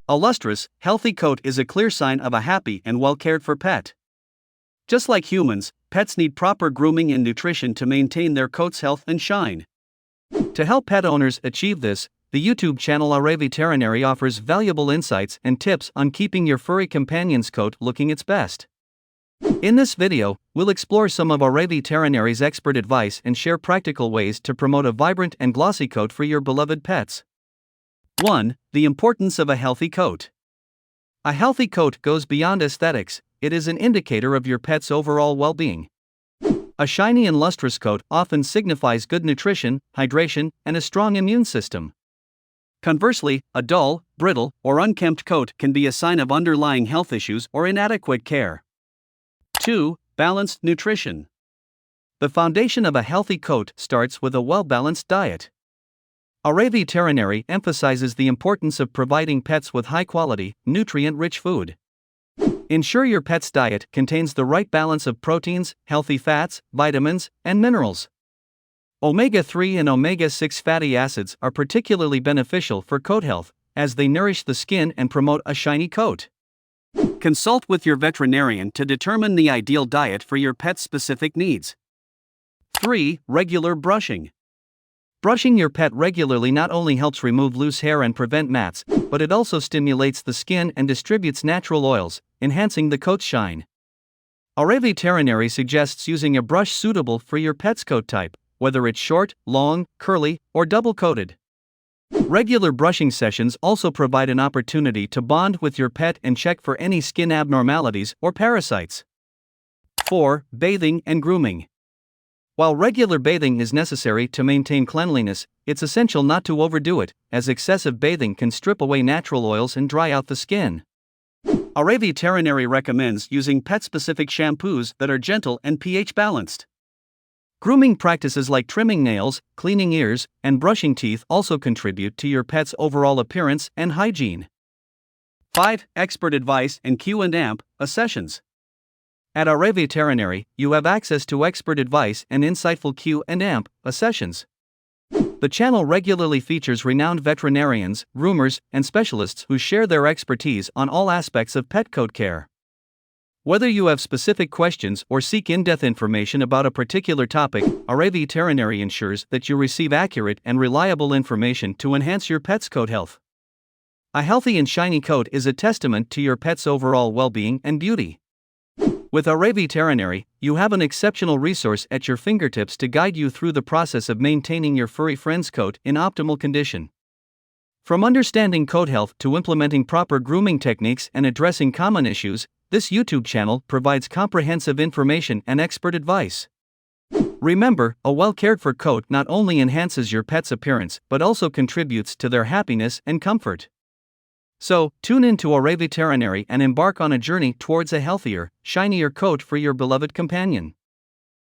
A lustrous, healthy coat is a clear sign of a happy and well-cared-for pet. Just like humans, pets need proper grooming and nutrition to maintain their coat's health and shine. To help pet owners achieve this, the YouTube channel RAveterinary offers valuable insights and tips on keeping your furry companion's coat looking its best. In this video, we'll explore some of RAveterinary's expert advice and share practical ways to promote a vibrant and glossy coat for your beloved pets. 1. The importance of a healthy coat. A healthy coat goes beyond aesthetics, it is an indicator of your pet's overall well-being. A shiny and lustrous coat often signifies good nutrition, hydration, and a strong immune system. Conversely, a dull, brittle, or unkempt coat can be a sign of underlying health issues or inadequate care. 2. Balanced nutrition. The foundation of a healthy coat starts with a well-balanced diet. RAveterinary emphasizes the importance of providing pets with high-quality, nutrient-rich food. Ensure your pet's diet contains the right balance of proteins, healthy fats, vitamins, and minerals. Omega-3 and omega-6 fatty acids are particularly beneficial for coat health, as they nourish the skin and promote a shiny coat. Consult with your veterinarian to determine the ideal diet for your pet's specific needs. 3. Regular brushing. Brushing your pet regularly not only helps remove loose hair and prevent mats, but it also stimulates the skin and distributes natural oils, enhancing the coat's shine. RAveterinary suggests using a brush suitable for your pet's coat type, whether it's short, long, curly, or double-coated. Regular brushing sessions also provide an opportunity to bond with your pet and check for any skin abnormalities or parasites. 4. Bathing and grooming. While regular bathing is necessary to maintain cleanliness, it's essential not to overdo it, as excessive bathing can strip away natural oils and dry out the skin. RAveterinary recommends using pet-specific shampoos that are gentle and pH-balanced. Grooming practices like trimming nails, cleaning ears, and brushing teeth also contribute to your pet's overall appearance and hygiene. 5. Expert advice and Q&A sessions. At RAveterinary, you have access to expert advice and insightful Q&A sessions. The channel regularly features renowned veterinarians, groomers, and specialists who share their expertise on all aspects of pet coat care. Whether you have specific questions or seek in-depth information about a particular topic, RAveterinary ensures that you receive accurate and reliable information to enhance your pet's coat health. A healthy and shiny coat is a testament to your pet's overall well-being and beauty. With RAveterinary, you have an exceptional resource at your fingertips to guide you through the process of maintaining your furry friend's coat in optimal condition. From understanding coat health to implementing proper grooming techniques and addressing common issues, this YouTube channel provides comprehensive information and expert advice. Remember, a well-cared-for coat not only enhances your pet's appearance but also contributes to their happiness and comfort. So, tune in to RAveterinary and embark on a journey towards a healthier, shinier coat for your beloved companion.